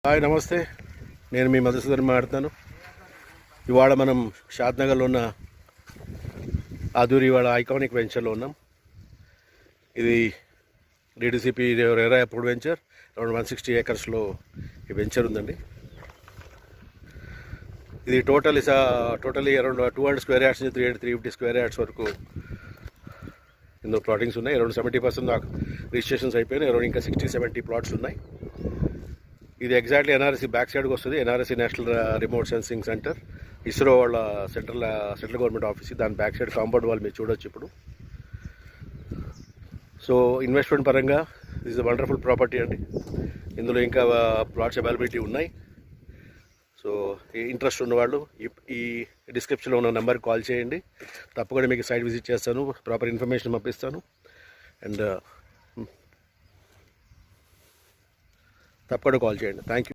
Hi నమస్తే, నేను మీ మధుసూదన్ మాట్లాడుతాను. ఇవాళ మనం షాద్నగర్లో ఉన్న ఆదూరి ఇవాళ ఐకానిక్ వెంచర్లో ఉన్నాం. ఇది DDCP RERA approved venture. Around 160 ఏకర్స్లో ఈ వెంచర్ ఉందండి. ఇది టోటలీ అరౌండ్ 200 స్క్వేర్ యార్డ్స్ నుంచి 350 స్క్వేర్ యార్డ్స్ వరకు ఇందులో ప్లాటింగ్స్ ఉన్నాయి. అరౌండ్ 70% నాకు రిజిస్ట్రేషన్స్ అయిపోయినాయి. అరౌండ్ ఇంకా 60-70 ప్లాట్స్ ఉన్నాయి. ఇది ఎగ్జాక్ట్లీ ఎన్ఆర్ఎస్సి బ్యాక్ సైడ్కి వస్తుంది. NRSC national remote sensing centre, ISRO వాళ్ళ సెంట్రల్ గవర్నమెంట్ ఆఫీస్. దాని బ్యాక్ సైడ్ కాంపౌండ్ వాల్ మీరు చూడొచ్చు ఇప్పుడు. సో ఇన్వెస్ట్మెంట్ పరంగా దిస్ ఇస్ వండర్ఫుల్ ప్రాపర్టీ అండి. ఇందులో ఇంకా ప్లాట్స్ అవైలబిలిటీ ఉన్నాయి. సో ఇంట్రెస్ట్ ఉన్నవాళ్ళు ఈ డిస్క్రిప్షన్లో ఉన్న నెంబర్కి కాల్ చేయండి. తప్పకుండా మీకు సైట్ విజిట్ చేస్తాను, ప్రాపర్ ఇన్ఫర్మేషన్ పంపిస్తాను. అండ్ తప్పకుండా కాల్ చేయండి. Thank you.